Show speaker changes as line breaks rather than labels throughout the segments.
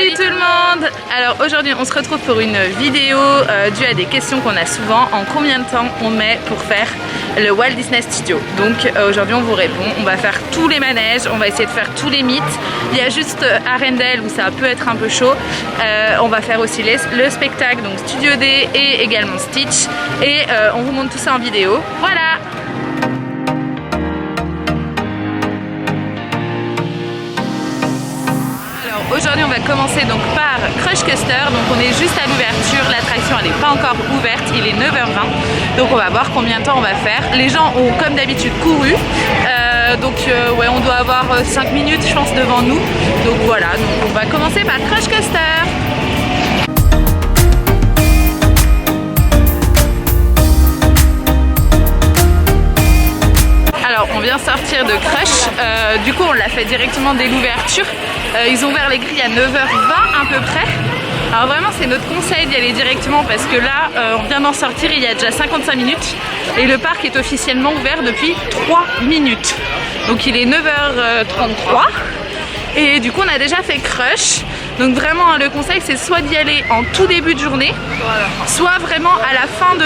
Salut tout le monde. Alors aujourd'hui on se retrouve pour une vidéo due à des questions qu'on a souvent. En combien de temps on met pour faire le Walt Disney Studio? Donc aujourd'hui on vous répond. On va faire tous les manèges, on va essayer de faire tous les mythes. Il y a juste Arendelle où ça peut être un peu chaud. On va faire aussi le spectacle, donc Studio D et également Stitch. Et on vous montre tout ça en vidéo. Voilà. Aujourd'hui on va commencer donc par Crush Coaster, donc on est juste à l'ouverture, l'attraction elle n'est pas encore ouverte, il est 9h20, donc on va voir combien de temps on va faire. Les gens ont comme d'habitude couru, ouais, on doit avoir 5 minutes je pense devant nous, donc voilà, donc on va commencer par Crush Coaster. Alors on vient sortir de Crush, du coup on l'a fait directement dès l'ouverture. Ils ont ouvert les grilles à 9h20 à peu près. Alors vraiment c'est notre conseil d'y aller directement parce que là on vient d'en sortir il y a déjà 55 minutes et le parc est officiellement ouvert depuis 3 minutes. Donc il est 9h33 et du coup on a déjà fait Crush. Donc vraiment le conseil c'est soit d'y aller en tout début de journée, soit vraiment à la fin,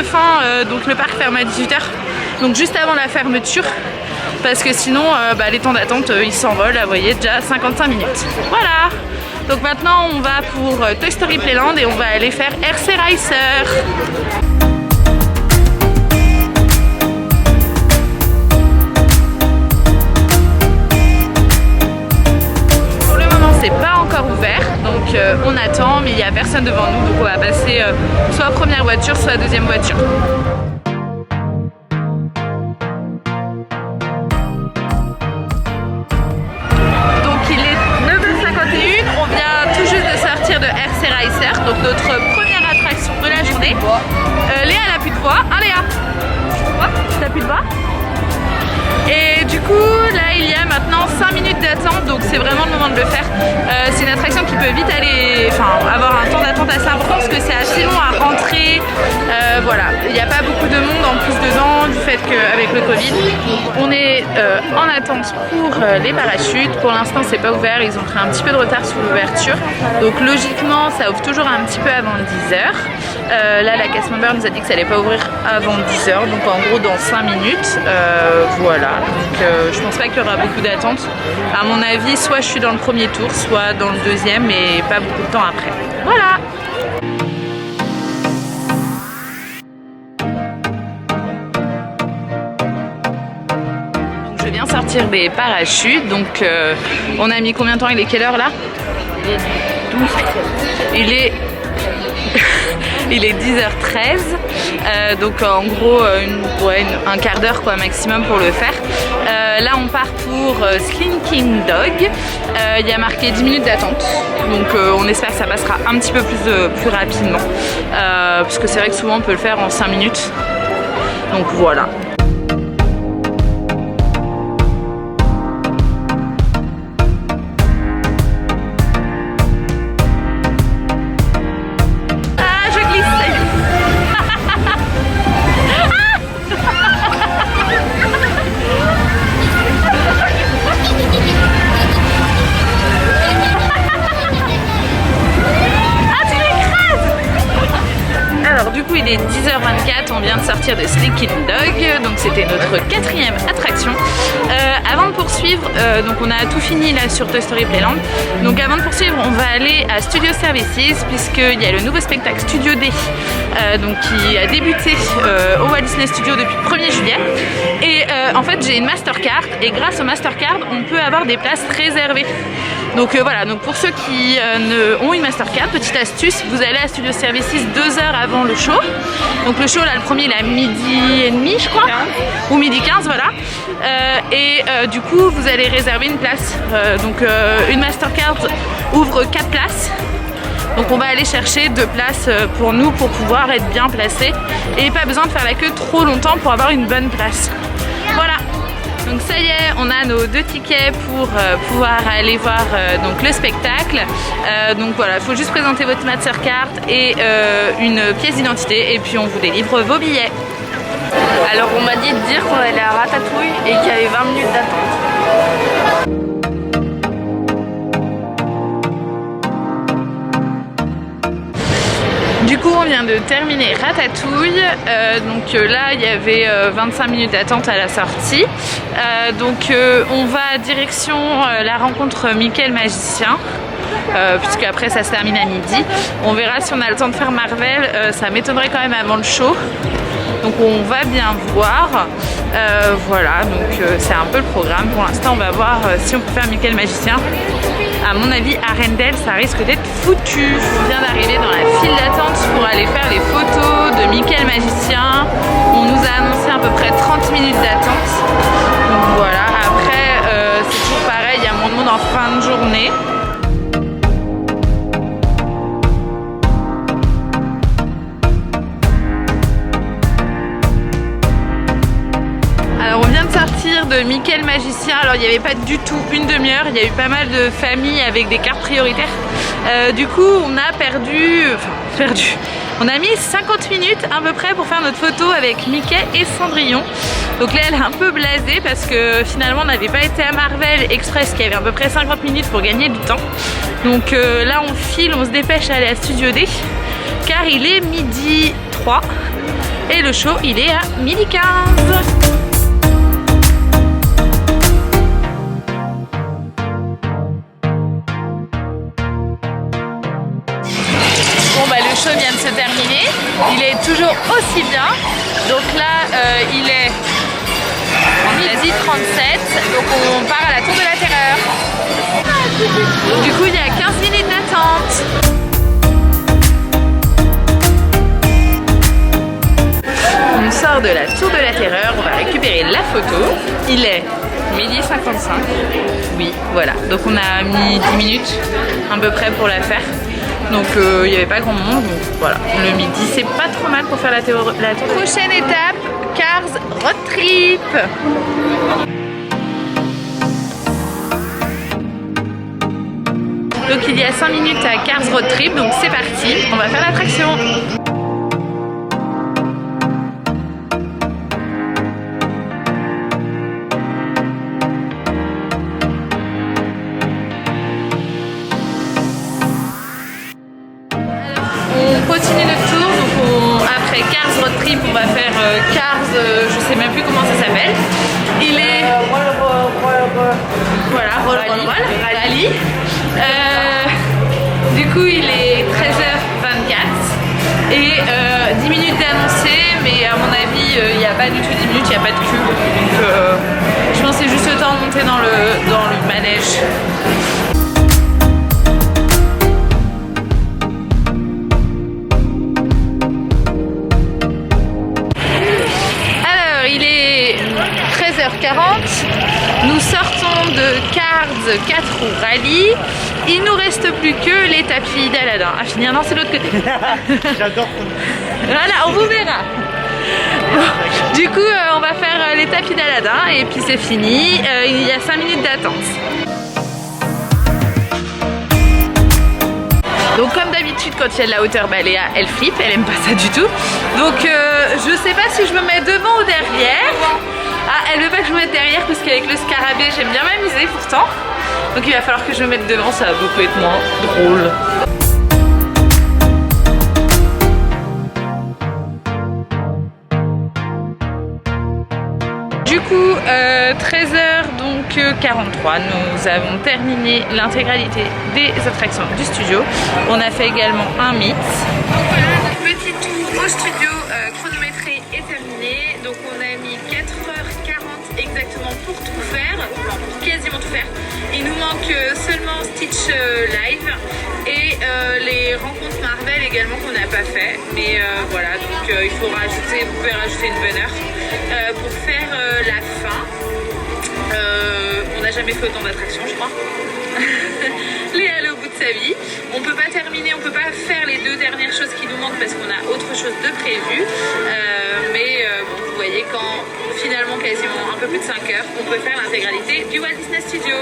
donc le parc ferme à 18h, donc juste avant la fermeture. Parce que sinon les temps d'attente ils s'envolent, là vous voyez déjà 55 minutes. Voilà. Donc maintenant on va pour Toy Story Playland et on va aller faire RC Racer. Pour le moment c'est pas encore ouvert, donc on attend, mais il n'y a personne devant nous, donc on va passer soit première voiture soit deuxième voiture. De RC Racer, donc notre première attraction de la journée. Léa elle a plus de voix, hein Léa? T'as plus de voix? Et du coup là il y a maintenant 5 minutes d'attente, donc c'est vraiment le moment de le faire. C'est une attraction qui peut vite aller, avoir un temps d'attente assez important parce que c'est assez long à rentrer. Voilà, il n'y a pas beaucoup de monde en plus dedans du fait qu'avec le Covid. On est en attente pour les parachutes. Pour l'instant c'est pas ouvert, ils ont pris un petit peu de retard sur l'ouverture. Donc logiquement ça ouvre toujours un petit peu avant 10h. Là la caisse member nous a dit que ça allait pas ouvrir avant 10h, donc en gros dans 5 minutes. Voilà, donc je pense pas qu'il y aura beaucoup d'attente. À mon avis, soit je suis dans le premier tour, soit dans le deuxième, mais pas beaucoup de temps après. Voilà. Donc je viens sortir des parachutes, donc on a mis combien de temps? Il est quelle heure là? Il est il est 10h13, donc en gros un quart d'heure quoi maximum pour le faire. Là on part pour Slinking Dog, il y a marqué 10 minutes d'attente, donc on espère que ça passera un petit peu plus rapidement, parce que c'est vrai que souvent on peut le faire en 5 minutes, donc voilà. Il est 10h24, on vient de sortir de Slinking Dog, donc c'était notre 4e attraction. Avant de poursuivre, donc on a tout fini là sur Toy Story Playland. Donc avant de poursuivre, on va aller à Studio Services puisqu'il y a le nouveau spectacle Studio D, donc qui a débuté au Walt Disney Studio depuis le 1er juillet. Et en fait j'ai une Mastercard et grâce au Mastercard on peut avoir des places réservées. Donc voilà, donc pour ceux qui ont une Mastercard, petite astuce, vous allez à Studio Services 2 heures avant le show. Donc le show là, le premier il est à 12h30 je crois, ou 12h15 voilà. Du coup vous allez réserver une place. Donc une Mastercard ouvre 4 places. Donc on va aller chercher 2 places pour nous pour pouvoir être bien placés et pas besoin de faire la queue trop longtemps pour avoir une bonne place. Voilà. Donc ça y est, on a nos 2 tickets pour pouvoir aller voir donc le spectacle. Donc voilà, il faut juste présenter votre Mastercard et une pièce d'identité et puis on vous délivre vos billets.
Alors on m'a dit de dire qu'on allait à Ratatouille et qu'il y avait 20 minutes d'attente.
on vient de terminer Ratatouille. Là, il y avait 25 minutes d'attente à la sortie. On va direction la rencontre Mickey le magicien. Puisque après ça se termine à midi. On verra si on a le temps de faire Marvel. Ça m'étonnerait quand même avant le show. Donc on va bien voir. Voilà, donc c'est un peu le programme. Pour l'instant, on va voir si on peut faire Mickey le magicien. À mon avis, Arendelle, ça risque d'être foutu. On vient d'arriver dans la file d'attente pour aller faire les photos de Mickey le magicien. On nous a annoncé à peu près 30 minutes d'attente. Donc voilà, après c'est toujours pareil, il y a moins de monde en fin de journée. De Mickey le magicien. Alors il n'y avait pas du tout une demi-heure, il y a eu pas mal de familles avec des cartes prioritaires. Du coup on a on a mis 50 minutes à peu près pour faire notre photo avec Mickey et Cendrillon. Donc là elle est un peu blasée parce que finalement on n'avait pas été à Marvel Express qui avait à peu près 50 minutes pour gagner du temps. Donc là on file, on se dépêche à aller à Studio D car il est midi 3 et le show il est à midi 15. Le show vient de se terminer, il est toujours aussi bien. Donc là il est midi 37, donc on part à la Tour de la Terreur. Du coup il y a 15 minutes d'attente. On sort de la Tour de la Terreur, on va récupérer la photo. Il est midi 55. Oui, voilà. Donc on a mis 10 minutes à peu près pour la faire. Donc il n'y avait pas grand monde, donc voilà, le midi c'est pas trop mal pour faire la tour. Prochaine étape, Cars Road Trip. Donc il y a 5 minutes à Cars Road Trip, donc c'est parti, on va faire l'attraction. Continue notre tour, donc après Cars Road Trip on va faire Cars, je sais même plus comment ça s'appelle. Il est voilà, Rallye. Du coup il est 13h24 et 10 minutes d'annoncé, mais à mon avis il n'y a pas du tout 10 minutes, il n'y a pas de queue. Donc je pense que c'est juste le temps de monter dans le manège. Il est 13h40, nous sortons de Cars 4 roues Rallye, il nous reste plus que les tapis d'Aladin à finir, non c'est l'autre côté.
J'adore.
Voilà, on vous verra. Bon, du coup on va faire les tapis d'Aladin et puis c'est fini, il y a 5 minutes d'attente. Donc comme d'habitude quand il y a de la hauteur, Léa elle flippe, elle aime pas ça du tout. Donc je sais pas si je me mets devant ou derrière. Ah, elle veut pas que je me mette derrière parce qu'avec le scarabée j'aime bien m'amuser pourtant. Donc il va falloir que je me mette devant, ça va beaucoup être moins drôle. Du coup 13h donc 43, nous avons terminé l'intégralité des attractions du studio. On a fait également un mythe. Donc voilà, notre petit tour au studio chronométré est terminé. Donc on a mis 4h40 exactement pour tout faire, enfin pour quasiment tout faire. Il nous manque seulement Stitch Live et les rencontres Marvel également qu'on n'a pas fait. Mais voilà, donc il faut rajouter, vous pouvez rajouter une bonne heure pour faire la fin. On n'a jamais fait autant d'attractions je crois. Léa elle est au bout de sa vie. On peut pas terminer, on peut pas faire les deux dernières choses qui nous manquent parce qu'on a autre chose de prévu. Bon, vous voyez quand finalement quasiment un peu plus de 5 heures, on peut faire l'intégralité du Walt Disney Studio.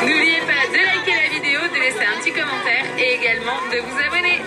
N'oubliez pas de liker la vidéo, de laisser un petit commentaire et également de vous abonner.